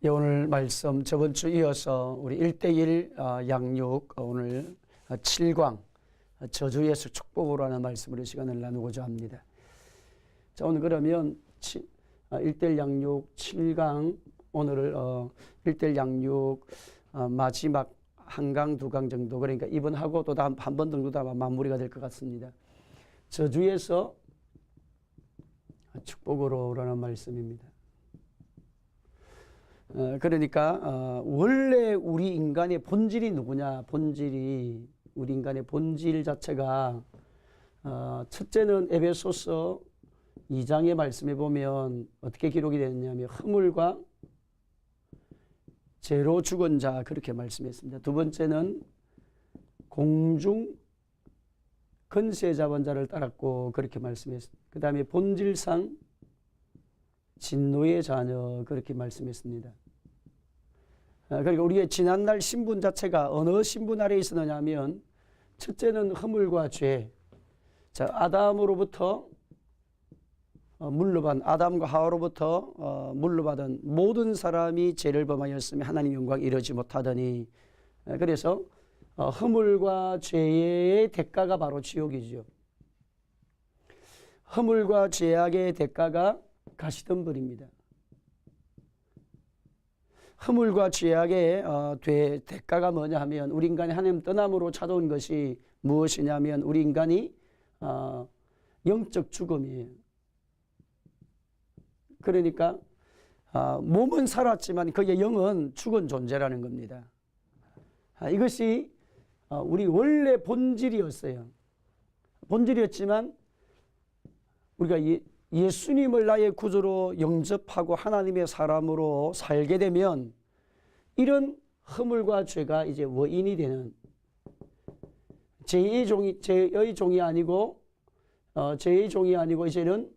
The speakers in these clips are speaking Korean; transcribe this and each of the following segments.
오늘 말씀 저번 주 이어서 우리 1:1 양육 오늘 7광 저주에서 축복으로 하는 말씀으로 시간을 나누고자 합니다. 자, 오늘 그러면 1:1 양육 7강 오늘을 1:1 양육 마지막 한 강, 두 강 정도, 그러니까 이번 하고 또 한 번 정도 다 마무리가 될 것 같습니다. 저주에서 축복으로 라는 말씀입니다. 그러니까 원래 우리 인간의 본질이 누구냐? 본질이 우리 인간의 본질 자체가 첫째는 에베소서 2장의 말씀에 보면 어떻게 기록이 되느냐면 허물과 죄로 죽은 자 그렇게 말씀했습니다. 두 번째는 공중 근세 잡은 자를 따랐고 그렇게 말씀했습니다. 그 다음에 본질상 진노의 자녀 그렇게 말씀했습니다. 그러니까 우리의 지난날 신분 자체가 어느 신분 아래에 있었느냐 하면 첫째는 허물과 죄. 자, 아담으로부터 물러받은 아담과 하와로부터 물러받은 모든 사람이 죄를 범하였으며 하나님 영광 이루지 못하더니, 그래서 허물과 죄의 대가가 바로 지옥이죠. 허물과 죄악의 대가가 가시덤불입니다. 허물과 죄악의 대가가 뭐냐 하면 우리 인간이 하나님 떠남으로 찾아온 것이 무엇이냐면 우리 인간이 영적 죽음이에요. 그러니까 몸은 살았지만 그의 영은 죽은 존재라는 겁니다. 이것이 우리 원래 본질이었어요. 본질이었지만 우리가 예수님을 나의 구주로 영접하고 하나님의 사람으로 살게 되면 이런 허물과 죄가 이제 원인이 되는 죄의 종이 아니고 이제는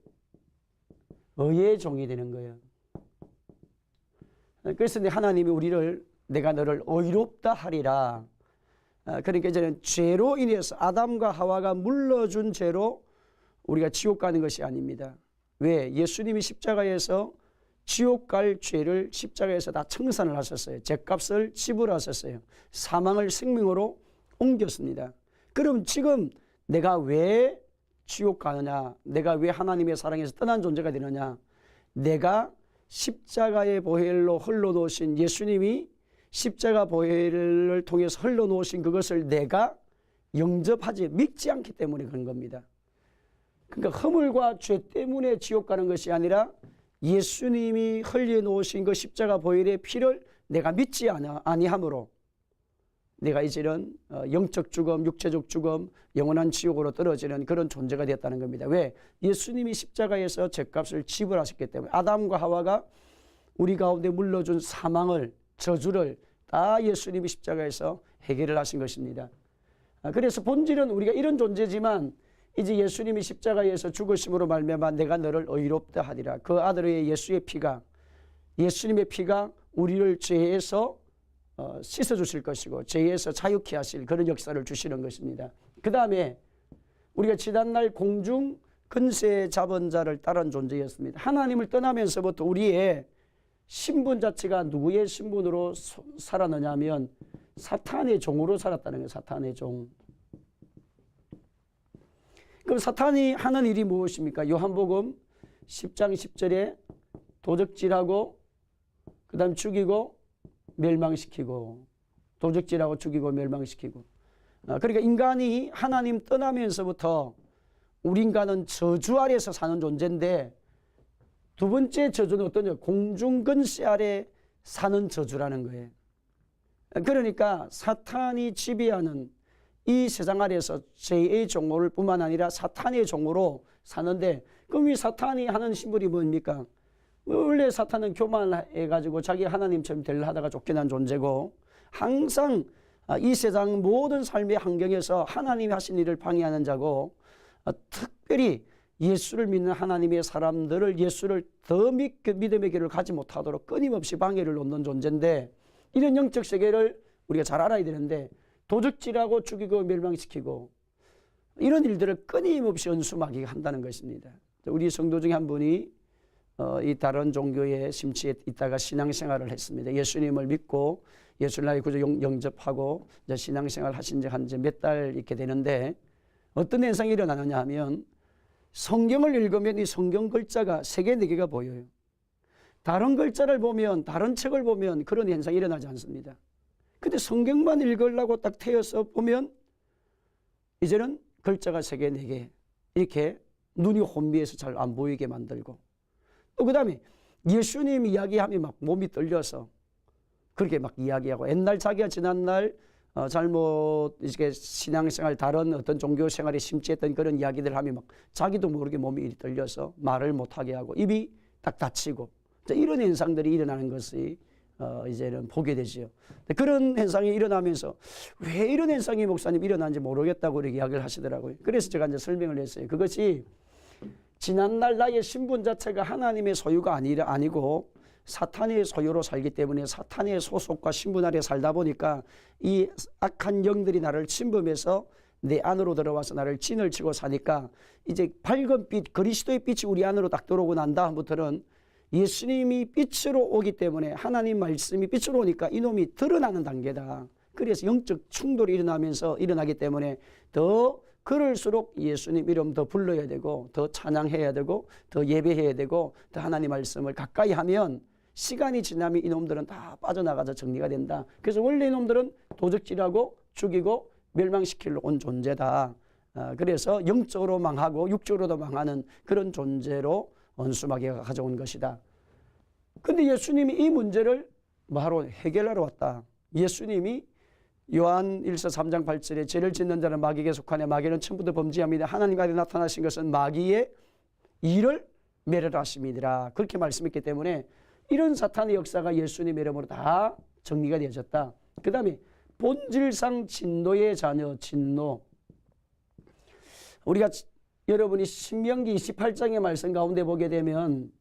의의 종이 되는 거예요. 그래서 하나님이 우리를 내가 너를 의롭다 하리라. 그러니까 이제는 죄로 인해서 아담과 하와가 물러준 죄로 우리가 지옥 가는 것이 아닙니다. 왜? 예수님이 십자가에서 지옥 갈 죄를 십자가에서 다 청산을 하셨어요. 죄값을 지불하셨어요. 사망을 생명으로 옮겼습니다. 그럼 지금 내가 왜 지옥 가느냐? 내가 왜 하나님의 사랑에서 떠난 존재가 되느냐? 내가 십자가의 보혈로 흘러놓으신 예수님이 십자가 보혈을 통해서 흘러놓으신 그것을 내가 영접하지 믿지 않기 때문에 그런 겁니다. 그러니까 허물과 죄 때문에 지옥 가는 것이 아니라 예수님이 흘려놓으신 그 십자가 보혈의 피를 내가 믿지 아니함으로 내가 이제는 영적 죽음, 육체적 죽음, 영원한 지옥으로 떨어지는 그런 존재가 되었다는 겁니다. 왜? 예수님이 십자가에서 죄값을 지불하셨기 때문에 아담과 하와가 우리 가운데 물러준 사망을, 저주를 다 예수님이 십자가에서 해결을 하신 것입니다. 그래서 본질은 우리가 이런 존재지만 이제 예수님이 십자가에서 죽으심으로 말미암아 내가 너를 의롭다 하리라. 그 아들의 예수의 피가, 예수님의 피가 우리를 죄에서 씻어주실 것이고 죄에서 자유케 하실 그런 역사를 주시는 것입니다. 그 다음에 우리가 지난날 공중 근세 잡은 자를 따른 존재였습니다. 하나님을 떠나면서부터 우리의 신분 자체가 누구의 신분으로 살았느냐 하면 사탄의 종으로 살았다는 거예요. 사탄의 종. 그럼 사탄이 하는 일이 무엇입니까? 요한복음 10장 10절에 도적질하고 그 다음 죽이고 멸망시키고, 도적질하고 죽이고 멸망시키고. 그러니까 인간이 하나님 떠나면서부터 우리 인간은 저주 아래에서 사는 존재인데 두 번째 저주는 어떠냐? 공중근세 아래 사는 저주라는 거예요. 그러니까 사탄이 지배하는 이 세상 아래에서 죄의 종을 뿐만 아니라 사탄의 종으로 사는데, 그럼 이 사탄이 하는 신분이 뭡니까? 원래 사탄은 교만해가지고 자기 하나님처럼 되려 하다가 쫓겨난 존재고, 항상 이 세상 모든 삶의 환경에서 하나님이 하신 일을 방해하는 자고, 특별히 예수를 믿는 하나님의 사람들을 예수를 더 믿음의 길을 가지 못하도록 끊임없이 방해를 놓는 존재인데, 이런 영적 세계를 우리가 잘 알아야 되는데 도적질하고 죽이고 멸망시키고 이런 일들을 끊임없이 은수마귀가 한다는 것입니다. 우리 성도 중에 한 분이 이 다른 종교에 심취해 있다가 신앙생활을 했습니다. 예수님을 믿고 예수를 나의 구주 영접하고 이제 신앙생활 하신 지 한 몇 달 있게 되는데 어떤 현상이 일어나느냐 하면 성경을 읽으면 이 성경 글자가 3개, 4개가 보여요. 다른 글자를 보면, 다른 책을 보면 그런 현상이 일어나지 않습니다. 근데 성경만 읽으려고 딱 태워서 보면 이제는 글자가 3개, 4개 이렇게 눈이 혼미해서 잘 안 보이게 만들고, 또 그 다음에 예수님 이야기하면 막 몸이 떨려서 그렇게 막 이야기하고, 옛날 자기가 지난날 잘못 이렇게 신앙생활 다른 어떤 종교 생활에 심취했던 그런 이야기들 하면 막 자기도 모르게 몸이 떨려서 말을 못하게 하고 입이 딱 닫히고, 이런 현상들이 일어나는 것이 이제는 보게 되죠. 그런 현상이 일어나면서 왜 이런 현상이 목사님 일어나는지 모르겠다고 이렇게 이야기를 하시더라고요. 그래서 제가 이제 설명을 했어요. 그것이 지난날 나의 신분 자체가 하나님의 소유가 아니고 사탄의 소유로 살기 때문에 사탄의 소속과 신분 아래 살다 보니까 이 악한 영들이 나를 침범해서 내 안으로 들어와서 나를 진을 치고 사니까 이제 밝은 빛, 그리스도의 빛이 우리 안으로 딱 들어오고 난 다음부터는 예수님이 빛으로 오기 때문에, 하나님 말씀이 빛으로 오니까 이놈이 드러나는 단계다. 그래서 영적 충돌이 일어나기 때문에 더 그럴수록 예수님 이름 더 불러야 되고 더 찬양해야 되고 더 예배해야 되고 더 하나님 말씀을 가까이 하면 시간이 지나면 이놈들은 다 빠져나가서 정리가 된다. 그래서 원래 이놈들은 도적질하고 죽이고 멸망시키려 온 존재다. 그래서 영적으로 망하고 육적으로도 망하는 그런 존재로 원수마귀가 가져온 것이다. 근데 예수님이 이 문제를 바로 해결하러 왔다. 예수님이 요한 1서 3장 8절에 죄를 짓는 자는 마귀에게 속하네 마귀는 처음부터 범죄합니다. 하나님 아래 나타나신 것은 마귀의 일을 멸하심이니라. 그렇게 말씀했기 때문에 이런 사탄의 역사가 예수님의 이름으로 다 정리가 되어졌다. 그 다음에 본질상 진노의 자녀, 진노. 우리가 여러분이 신명기 28장의 말씀 가운데 보게 되면,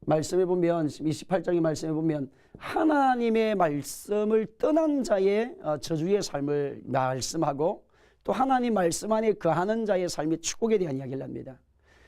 말씀해 보면 28장의 말씀해 보면 하나님의 말씀을 떠난 자의 저주의 삶을 말씀하고, 또 하나님 말씀 안에 거하는 자의 삶의 축복에 대한 이야기를 합니다.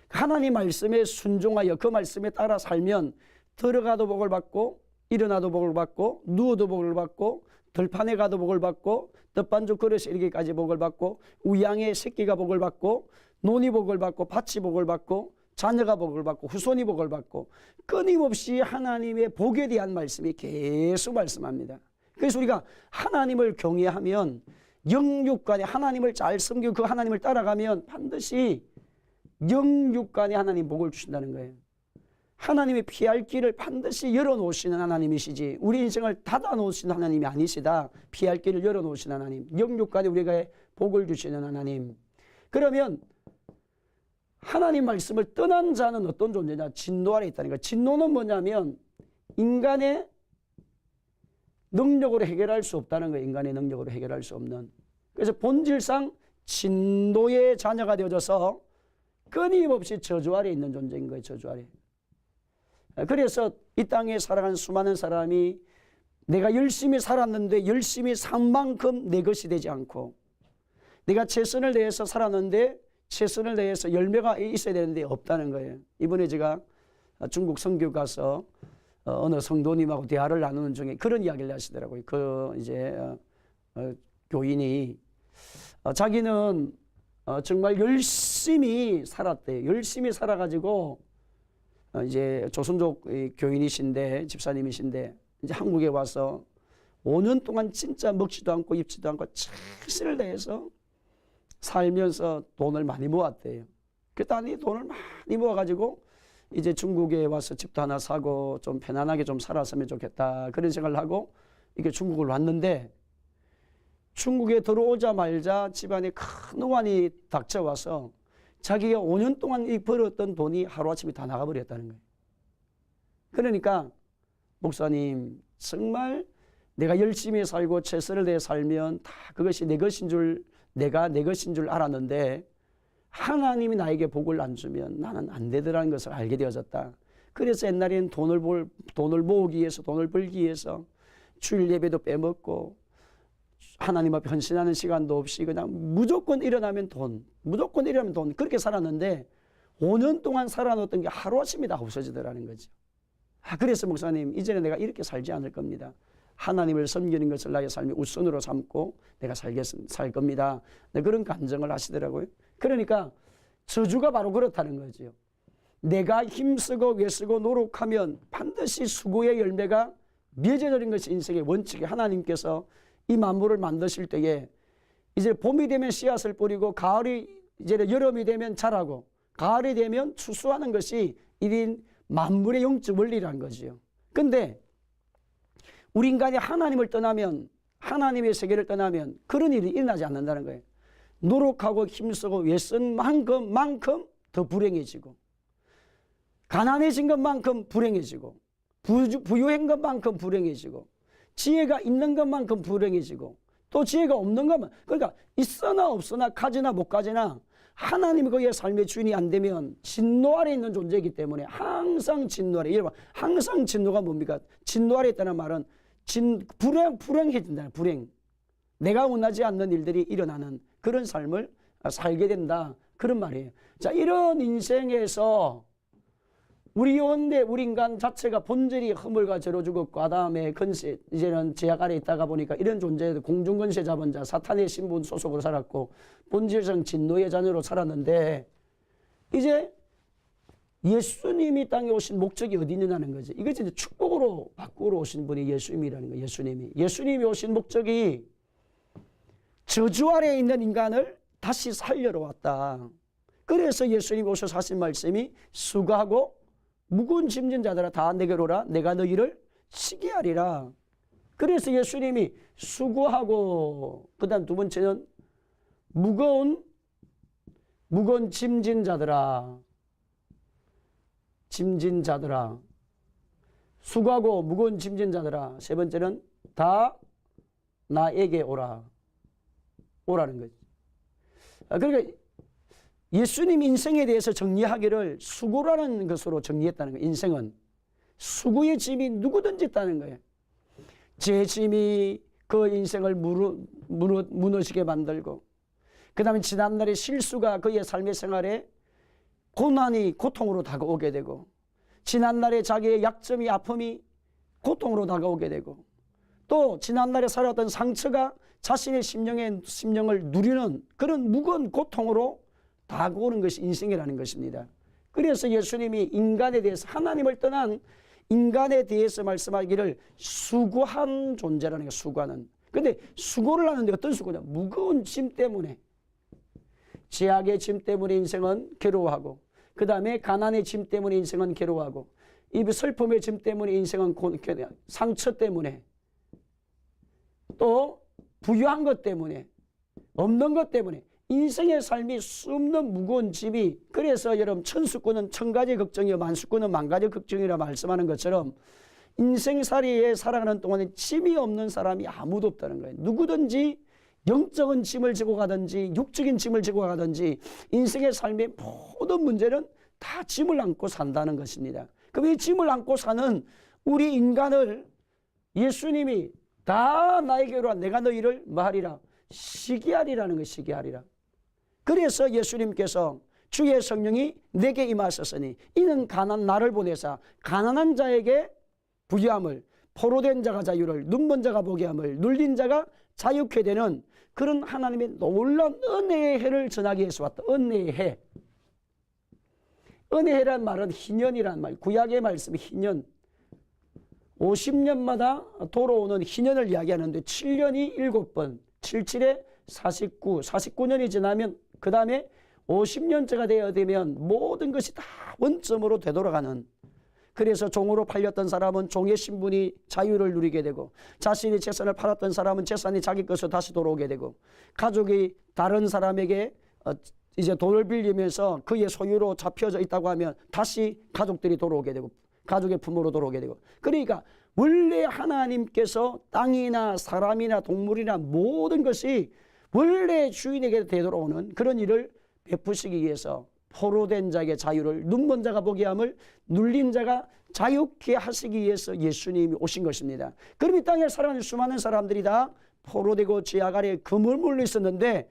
하나님 말씀에 순종하여 그 말씀에 따라 살면 들어가도 복을 받고 일어나도 복을 받고 누워도 복을 받고 들판에 가도 복을 받고 떡반죽 그릇에 이르기까지 복을 받고 우양의 새끼가 복을 받고 논이 복을 받고 밭이 복을 받고 자녀가 복을 받고 후손이 복을 받고, 끊임없이 하나님의 복에 대한 말씀이 계속 말씀합니다. 그래서 우리가 하나님을 경외하면 영육간에 하나님을 잘 섬기고 그 하나님을 따라가면 반드시 영육간에 하나님 복을 주신다는 거예요. 하나님의 피할 길을 반드시 열어놓으시는 하나님이시지 우리 인생을 닫아놓으시는 하나님이 아니시다. 피할 길을 열어놓으시는 하나님, 영육간에 우리가 복을 주시는 하나님. 그러면 하나님 말씀을 떠난 자는 어떤 존재냐? 진노 아래 있다니까. 진노는 뭐냐면 인간의 능력으로 해결할 수 없다는 거예요. 인간의 능력으로 해결할 수 없는. 그래서 본질상 진노의 자녀가 되어져서 끊임없이 저주 아래 있는 존재인 거예요. 저주 아래. 그래서 이 땅에 살아간 수많은 사람이 내가 열심히 살았는데 열심히 산 만큼 내 것이 되지 않고, 내가 최선을 다해서 살았는데 최선을 다해서 열매가 있어야 되는데 없다는 거예요. 이번에 제가 중국 선교 가서 어느 성도님하고 대화를 나누는 중에 그런 이야기를 하시더라고요. 그 이제 교인이 자기는 정말 열심히 살았대요. 열심히 살아가지고 이제 조선족 교인이신데, 집사님이신데, 이제 한국에 와서 5년 동안 진짜 먹지도 않고 입지도 않고 최선을 다해서 살면서 돈을 많이 모았대요. 그랬더니 돈을 많이 모아가지고 이제 중국에 와서 집도 하나 사고 좀 편안하게 좀 살았으면 좋겠다, 그런 생각을 하고 이게 중국을 왔는데, 중국에 들어오자마자 집안에 큰 호환이 닥쳐와서 자기가 5년 동안 벌었던 돈이 하루아침에 다 나가버렸다는 거예요. 그러니까 목사님, 정말 내가 열심히 살고 최선을 다해 살면 다 그것이 내 것인 줄, 내가 내 것인 줄 알았는데 하나님이 나에게 복을 안 주면 나는 안 되더라는 것을 알게 되어졌다. 그래서 옛날에는 돈을 모으기 위해서, 돈을 벌기 위해서 주일 예배도 빼먹고 하나님 앞에 헌신하는 시간도 없이 그냥 무조건 일어나면 돈, 무조건 일어나면 돈, 그렇게 살았는데 5년 동안 살아놓았던 게 하루아침에 다 없어지더라는 거죠. 그래서 목사님, 이제는 내가 이렇게 살지 않을 겁니다. 하나님을 섬기는 것을 나의 삶의 우선으로 삼고 내가 살 겁니다. 네, 그런 간증을 하시더라고요. 그러니까 저주가 바로 그렇다는 거죠. 내가 힘쓰고 애쓰고 노력하면 반드시 수고의 열매가 맺어지는 것이 인생의 원칙이, 하나님께서 이 만물을 만드실 때에 이제 봄이 되면 씨앗을 뿌리고 가을이 이제 여름이 되면 자라고 가을이 되면 추수하는 것이 1인 만물의 영적 원리라는 거죠. 근데 우리 인간이 하나님을 떠나면, 하나님의 세계를 떠나면 그런 일이 일어나지 않는다는 거예요. 노력하고 힘쓰고 애쓴 만큼 더 불행해지고, 가난해진 것만큼 불행해지고, 부유한 것만큼 불행해지고, 지혜가 있는 것만큼 불행해지고, 또 지혜가 없는 것만, 그러니까 있으나 없으나 가지나 못 가지나 하나님이 그의 삶의 주인이 안 되면 진노 아래 있는 존재이기 때문에 항상 진노 아래. 여러분, 항상 진노가 뭡니까? 진노 아래 있다는 말은 불행해진다. 불행. 내가 원하지 않는 일들이 일어나는 그런 삶을 살게 된다. 그런 말이에요. 자, 이런 인생에서 우리 인간 자체가 본질이 허물과 죄로 죽었고, 아담의 건세, 이제는 제약 아래 있다가 보니까 이런 존재들, 공중건세 잡은 자, 사탄의 신분 소속으로 살았고, 본질상 진노의 자녀로 살았는데, 이제 예수님이 땅에 오신 목적이 어디 있느냐는 거지. 이것이 이제 축복으로 바꾸러 오신 분이 예수님이라는 거예요. 예수님이 오신 목적이 저주 아래에 있는 인간을 다시 살려러 왔다. 그래서 예수님이 오셔서 하신 말씀이 수고하고 무거운 짐진 자들아 다 내게로 오라, 내가 너희를 쉬게 하리라. 그래서 예수님이 수고하고, 그 다음 두 번째는 무거운 짐진 자들아, 수고하고 무거운 짐진 자들아, 세 번째는 다 나에게 오라는 거지. 그러니까 예수님 인생에 대해서 정리하기를 수고라는 것으로 정리했다는 거예요. 인생은 수고의 짐이 누구든지 있다는 거예요. 제 짐이 그 인생을 무너지게 만들고, 그 다음에 지난날의 실수가 그의 삶의 생활에 고통으로 다가오게 되고, 지난날의 자기의 약점이, 아픔이 고통으로 다가오게 되고, 또 지난날에 살았던 상처가 자신의 심령을 누리는 그런 무거운 고통으로 다가오는 것이 인생이라는 것입니다. 그래서 예수님이 인간에 대해서, 하나님을 떠난 인간에 대해서 말씀하기를 수고한 존재라는 거예요. 수고하는. 근데 수고를 하는데 어떤 수고냐? 무거운 짐 때문에, 죄악의 짐 때문에 인생은 괴로워하고, 그 다음에 가난의 짐 때문에 인생은 괴로워하고, 이 슬픔의 짐 때문에 인생은 상처 때문에, 또 부유한 것 때문에, 없는 것 때문에 인생의 삶이 수없는 무거운 짐이, 그래서 여러분 천수꾼은 천가지 걱정이요 만수꾼은 만가지 걱정이라 말씀하는 것처럼 인생살이에 살아가는 동안에 짐이 없는 사람이 아무도 없다는 거예요. 누구든지 영적인 짐을 지고 가든지 육적인 짐을 지고 가든지 인생의 삶의 모든 문제는 다 짐을 안고 산다는 것입니다. 그럼 이 짐을 안고 사는 우리 인간을 예수님이 다 나에게로 와, 내가 너희를 뭐하리라? 쉬게 하리라는 거예요. 쉬게 하리라. 그래서 예수님께서 주의 성령이 내게 임하셨으니 이는 나를 보내사 가난한 자에게 부유함을, 포로된 자가 자유를, 눈먼 자가 보게 함을, 눌린 자가 자유케 되는 그런 하나님의 놀라운 은혜의 해를 전하기 위해서 왔다. 은혜의 해. 은혜해란 말은 희년이란 말, 구약의 말씀이 희년. 50년마다 돌아오는 희년을 이야기하는데 7년이 7번, 77에 49, 49년이 지나면 그 다음에 50년째가 되면 모든 것이 다 원점으로 되돌아가는, 그래서 종으로 팔렸던 사람은 종의 신분이 자유를 누리게 되고, 자신이 재산을 팔았던 사람은 재산이 자기 것으로 다시 돌아오게 되고, 가족이 다른 사람에게 이제 돈을 빌리면서 그의 소유로 잡혀져 있다고 하면 다시 가족들이 돌아오게 되고, 가족의 품으로 돌아오게 되고. 그러니까 원래 하나님께서 땅이나 사람이나 동물이나 모든 것이 원래 주인에게 되돌아오는 그런 일을 베푸시기 위해서 포로된 자에게 자유를, 눈먼 자가 보게 함을, 눌린 자가 자유케 하시기 위해서 예수님이 오신 것입니다. 그럼 이 땅에 살아가는 수많은 사람들이 다 포로되고 죄악 아래 그물물로 있었는데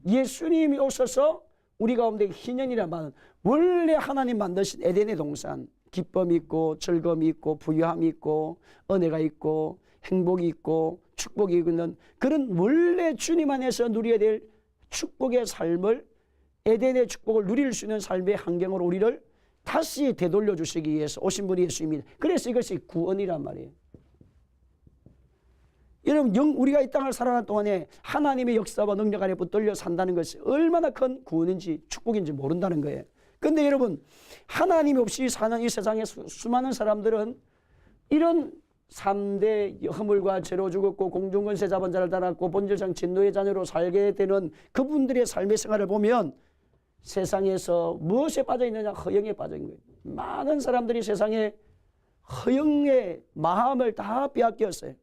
예수님이 오셔서 우리 가운데 희년이란 말은 원래 하나님 만드신 에덴의 동산, 기쁨이 있고 즐거움이 있고 부유함이 있고 은혜가 있고 행복이 있고 축복이 있는 그런 원래 주님 안에서 누려야 될 축복의 삶을, 에덴의 축복을 누릴 수 있는 삶의 환경으로 우리를 다시 되돌려 주시기 위해서 오신 분이 예수입니다. 그래서 이것이 구원이란 말이에요. 여러분, 우리가 이 땅을 살아가는 동안에 하나님의 역사와 능력 안에 붙들려 산다는 것이 얼마나 큰 구원인지 축복인지 모른다는 거예요. 그런데 여러분, 하나님 없이 사는 이 세상에 수많은 사람들은 이런 3대 허물과 죄로 죽었고 공중권세 잡은 자를 따랐고 본질상 진노의 자녀로 살게 되는 그분들의 삶의 생활을 보면 세상에서 무엇에 빠져 있느냐? 허영에 빠져 있는 거예요. 많은 사람들이 세상에 허영의 마음을 다 빼앗겼어요.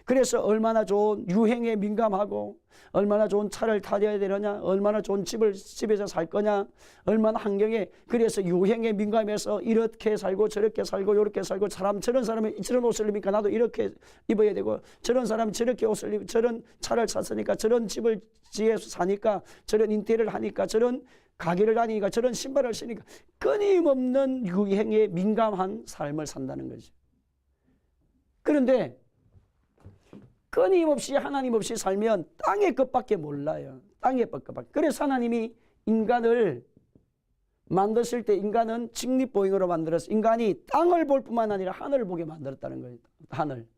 그래서 얼마나 좋은 유행에 민감하고 얼마나 좋은 차를 타야 되느냐, 얼마나 좋은 집에서 살 거냐, 얼마나 환경에, 그래서 유행에 민감해서 이렇게 살고 저렇게 살고 이렇게 살고, 저런 사람이 저런 옷을 입으니까 나도 이렇게 입어야 되고, 저런 사람이 저렇게 옷을 입고 저런 차를 샀으니까 저런 집을 지어서 사니까, 저런 인테리어를 하니까, 저런 가게를 다니니까, 저런 신발을 쓰니까 끊임없는 유행에 민감한 삶을 산다는 거죠. 그런데 끊임없이 하나님 없이 살면 땅의 것밖에 몰라요. 땅의 것밖에. 그래서 하나님이 인간을 만드실 때 인간은 직립보행으로 만들어서 인간이 땅을 볼 뿐만 아니라 하늘을 보게 만들었다는 거예요. 하늘.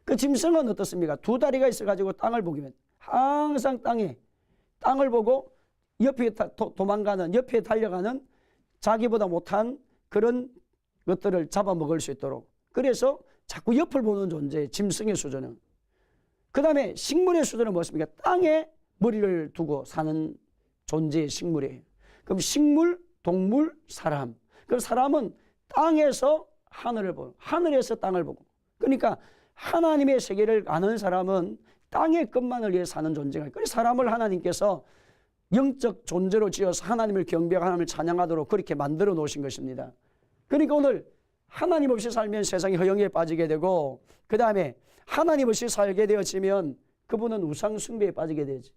그 짐승은 어떻습니까? 2다리가 있어가지고 땅을 보기면 항상 땅을 보고 옆에 도망가는, 옆에 달려가는 자기보다 못한 그런 것들을 잡아먹을 수 있도록. 그래서 자꾸 옆을 보는 존재, 짐승의 수준은. 그 다음에 식물의 수준은 무엇입니까? 땅에 머리를 두고 사는 존재의 식물이에요. 그럼 식물, 동물, 사람. 그럼 사람은 땅에서 하늘을 보고 하늘에서 땅을 보고. 그러니까 하나님의 세계를 아는 사람은 땅의 것만을 위해 사는 존재가 있고, 그래서 사람을 하나님께서 영적 존재로 지어서 하나님을 경배하고 하나님을 찬양하도록 그렇게 만들어 놓으신 것입니다. 그러니까 오늘 하나님 없이 살면 세상이 허영에 빠지게 되고, 그 다음에 하나님 없이 살게 되어지면 그분은 우상 숭배에 빠지게 되지.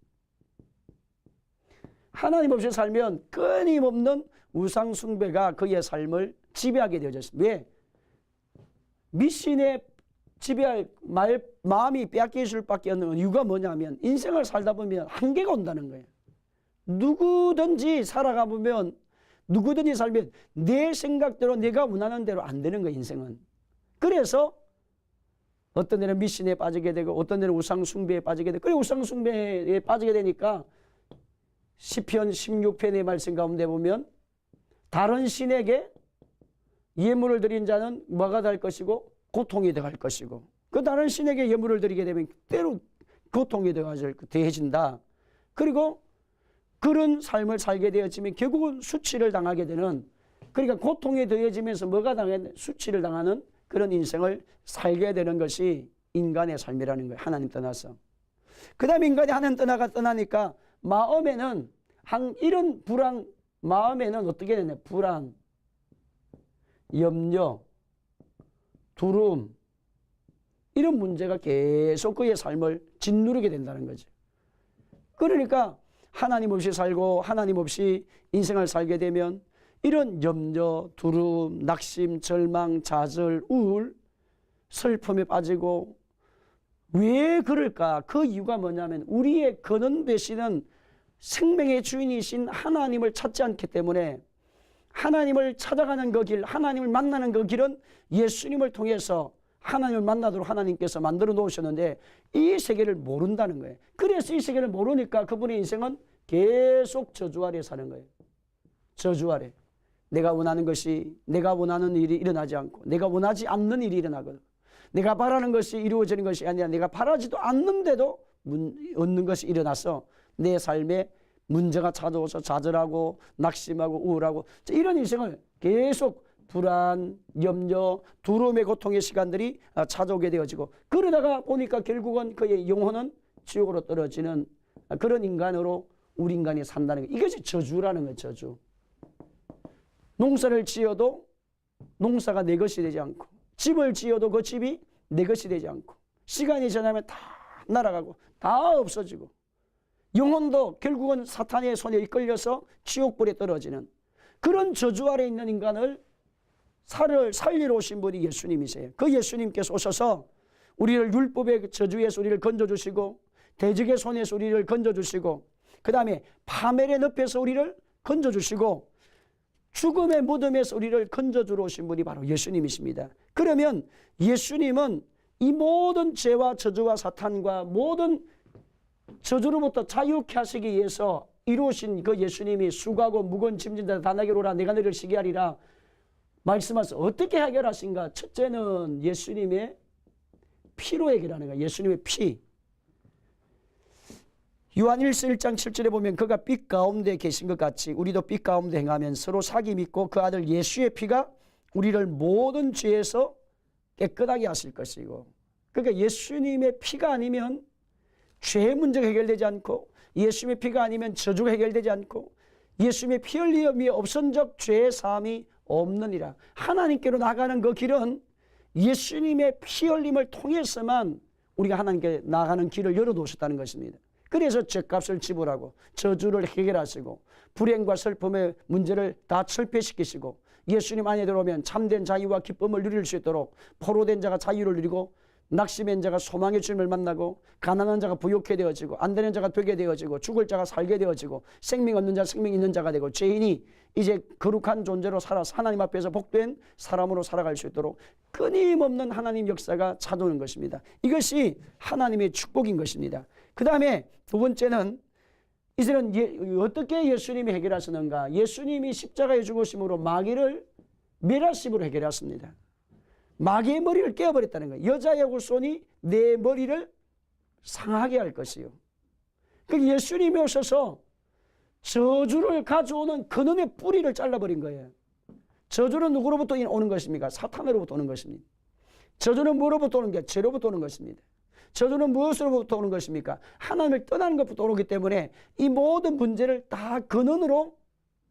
하나님 없이 살면 끊임없는 우상 숭배가 그의 삶을 지배하게 되어졌습니다. 왜? 미신에 지배할 마음이 빼앗길 수밖에 없는 이유가 뭐냐면, 인생을 살다 보면 한계가 온다는 거예요. 누구든지 살아가 보면, 누구든지 살면 내 생각대로 내가 원하는 대로 안 되는 거예요, 인생은. 그래서 어떤 데는 미신에 빠지게 되고 어떤 데는 우상 숭배에 빠지게 되고, 그리고 우상 숭배에 빠지게 되니까 시편 16편의 말씀 가운데 보면 다른 신에게 예물을 드린 자는 뭐가 될 것이고 고통이 되갈 것이고, 그 다른 신에게 예물을 드리게 되면 때로 고통이 되어진다. 그리고 그런 삶을 살게 되어지면 결국은 수치를 당하게 되는, 그러니까 고통에 더해지면서 뭐가 당하는, 수치를 당하는 그런 인생을 살게 되는 것이 인간의 삶이라는 거예요. 하나님 떠나서. 그 다음에 인간이 하나님 떠나니까 마음에는 이런 불안, 마음에는 어떻게 되냐, 불안, 염려, 두려움, 이런 문제가 계속 그의 삶을 짓누르게 된다는 거죠. 그러니까 하나님 없이 살고 하나님 없이 인생을 살게 되면 이런 염려, 두려움, 낙심, 절망, 좌절, 우울, 슬픔에 빠지고, 왜 그럴까? 그 이유가 뭐냐면 우리의 근원 되시는 생명의 주인이신 하나님을 찾지 않기 때문에, 하나님을 찾아가는 그 길, 하나님을 만나는 그 길은 예수님을 통해서 하나님을 만나도록 하나님께서 만들어 놓으셨는데 이 세계를 모른다는 거예요. 그래서 이 세계를 모르니까 그분의 인생은 계속 저주 아래 사는 거예요. 저주 아래. 내가 원하는 것이, 내가 원하는 일이 일어나지 않고 내가 원하지 않는 일이 일어나거든. 내가 바라는 것이 이루어지는 것이 아니라 내가 바라지도 않는데도 얻는 것이 일어나서 내 삶에 문제가 찾아와서 좌절하고 낙심하고 우울하고, 이런 인생을 계속 불안, 염려, 두려움의 고통의 시간들이 찾아오게 되어지고, 그러다가 보니까 결국은 그의 영혼은 지옥으로 떨어지는 그런 인간으로 우리 인간이 산다는 거. 이것이 저주라는 거예요. 저주. 농사를 지어도 농사가 내 것이 되지 않고, 집을 지어도 그 집이 내 것이 되지 않고, 시간이 지나면 다 날아가고 다 없어지고, 영혼도 결국은 사탄의 손에 이끌려서 지옥불에 떨어지는 그런 저주 아래 있는 인간을 살리러 오신 분이 예수님이세요. 그 예수님께서 오셔서 우리를 율법의 저주에서 우리를 건져주시고 대적의 손에서 우리를 건져주시고 그 다음에 파멸의 늪에서 우리를 건져주시고 죽음의 무덤에서 우리를 건져주러 오신 분이 바로 예수님이십니다. 그러면 예수님은 이 모든 죄와 저주와 사탄과 모든 저주로부터 자유케 하시기 위해서 이루신 그 예수님이 수고하고 무거운 짐진 자 다 내게로 오라 내가 너희를 쉬게 하리라 말씀하셔서 어떻게 해결하신가? 첫째는 예수님의 피로 해결하는 거예요. 예수님의 피. 요한일서 1장 7절에 보면 그가 빛 가운데 계신 것 같이 우리도 빛 가운데 행하면 서로 사귐 있고 그 아들 예수의 피가 우리를 모든 죄에서 깨끗하게 하실 것이고, 그러니까 예수님의 피가 아니면 죄의 문제가 해결되지 않고 예수님의 피가 아니면 저주가 해결되지 않고 예수님의 피 흘림이 없은적 죄의 사함이 없느니라. 하나님께로 나가는 그 길은 예수님의 피 흘림을 통해서만 우리가 하나님께 나가는 길을 열어놓으셨다는 것입니다. 그래서 죄값을 지불하고 저주를 해결하시고 불행과 슬픔의 문제를 다 철폐시키시고 예수님 안에 들어오면 참된 자유와 기쁨을 누릴 수 있도록 포로된 자가 자유를 누리고 낙심한 자가 소망의 주님을 만나고 가난한 자가 부욕해 되어지고 안 되는 자가 되게 되어지고 죽을 자가 살게 되어지고 생명 없는 자 생명 있는 자가 되고 죄인이 이제 거룩한 존재로 살아서 하나님 앞에서 복된 사람으로 살아갈 수 있도록 끊임없는 하나님 역사가 찾아오는 것입니다. 이것이 하나님의 축복인 것입니다. 그 다음에 두 번째는 이제는 어떻게 예수님이 해결하시는가? 예수님이 십자가에 죽으심으로 마귀를 멸하심으로 해결했습니다. 마귀의 머리를 깨어버렸다는 거예요. 여자의 후손이 내 머리를 상하게 할 것이요. 그 예수님이 오셔서 저주를 가져오는 근원의 뿌리를 잘라버린 거예요. 저주는 누구로부터 오는 것입니까? 사탄으로부터 오는 것입니다. 저주는 뭐로부터 오는 게? 죄로부터 오는 것입니다. 저주는 무엇으로부터 오는 것입니까? 하나님을 떠나는 것부터 오기 때문에 이 모든 문제를 다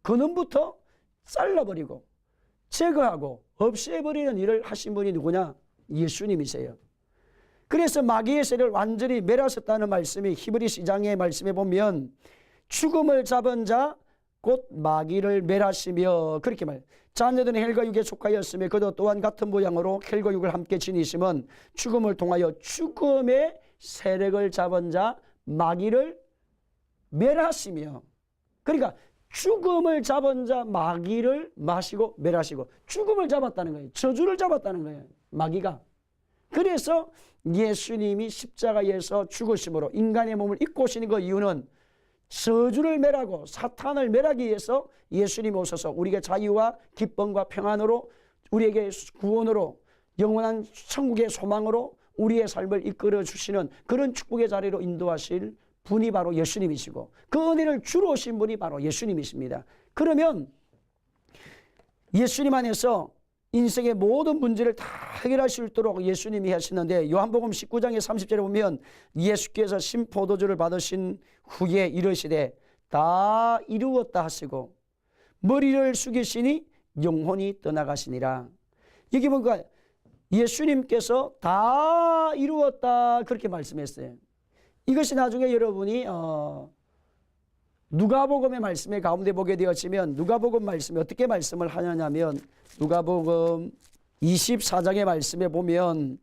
근원부터 잘라버리고 제거하고 없애버리는 일을 하신 분이 누구냐? 예수님이세요. 그래서 마귀의 세를 완전히 멸하셨다는 말씀이 히브리서 2장의 말씀에 보면 죽음을 잡은 자 곧 마귀를 멸하시며 그렇게 말. 자녀들은 헬과 육에 속하였으며 그도 또한 같은 모양으로 헬과 육을 함께 지니심은 죽음을 통하여 죽음의 세력을 잡은 자 마귀를 멸하시며, 그러니까 죽음을 잡은 자 마귀를 마시고 멸하시고 죽음을 잡았다는 거예요. 저주를 잡았다는 거예요. 마귀가. 그래서 예수님이 십자가에서 죽으심으로 인간의 몸을 입고 오시는 그 이유는 저주를 멸하고 사탄을 멸하기 위해서 예수님이 오셔서 우리에게 자유와 기쁨과 평안으로 우리에게 구원으로 영원한 천국의 소망으로 우리의 삶을 이끌어 주시는 그런 축복의 자리로 인도하실 분이 바로 예수님이시고 그 은혜를 주러 오신 분이 바로 예수님이십니다. 그러면 예수님 안에서 인생의 모든 문제를 다 해결할 수 있도록 예수님이 하시는데 요한복음 19장의 30절에 보면 예수께서 신포도주를 받으신 후에 이르시되 다 이루었다 하시고 머리를 숙이시니 영혼이 떠나가시니라. 이게 뭔가 예수님께서 다 이루었다 그렇게 말씀했어요. 이것이 나중에 여러분이 누가복음의 말씀에 가운데 보게 되어지면 누가복음 말씀이 어떻게 말씀을 하냐면 누가복음 24장의 말씀에 보면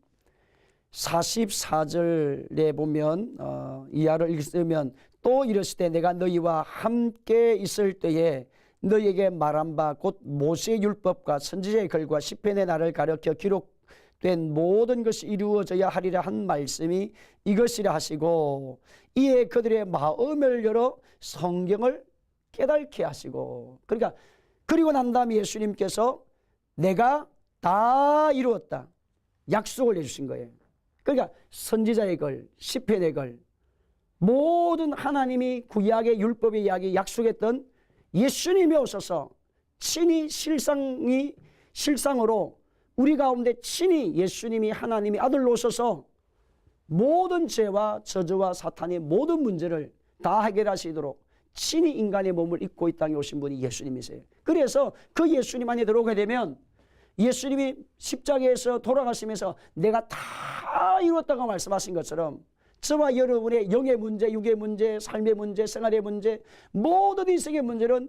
44절에 보면 이하를 읽으면 또 이르시되 내가 너희와 함께 있을 때에 너희에게 말한 바 곧 모세의 율법과 선지자의 글과 시편의 날을 가르쳐 기록된 모든 것이 이루어져야 하리라 한 말씀이 이것이라 하시고 이에 그들의 마음을 열어 성경을 깨닫게 하시고, 그러니까 그리고 난 다음에 예수님께서 내가 다 이루었다 약속을 해주신 거예요. 그러니까 선지자의 글, 시편의 글, 모든 하나님이 구약의 율법의 이야기 약속했던 예수님이 오셔서 친히 실상으로 우리 가운데 친히 예수님이 하나님이 아들로 오셔서 모든 죄와 저주와 사탄의 모든 문제를 다 해결하시도록 친히 인간의 몸을 입고 이 땅에 오신 분이 예수님이세요. 그래서 그 예수님 안에 들어오게 되면 예수님이 십자가에서 돌아가시면서 내가 다 이루었다고 말씀하신 것처럼 저와 여러분의 영의 문제, 육의 문제, 삶의 문제, 생활의 문제, 모든 인생의 문제는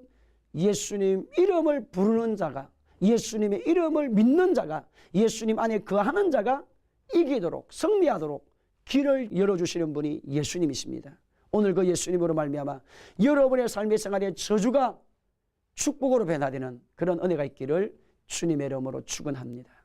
예수님 이름을 부르는 자가, 예수님의 이름을 믿는 자가, 예수님 안에 거하는 자가 이기도록, 승리하도록 길을 열어주시는 분이 예수님이십니다. 오늘 그 예수님으로 말미암아 여러분의 삶의 생활의 저주가 축복으로 변화되는 그런 은혜가 있기를 주님의 이름으로 축원합니다.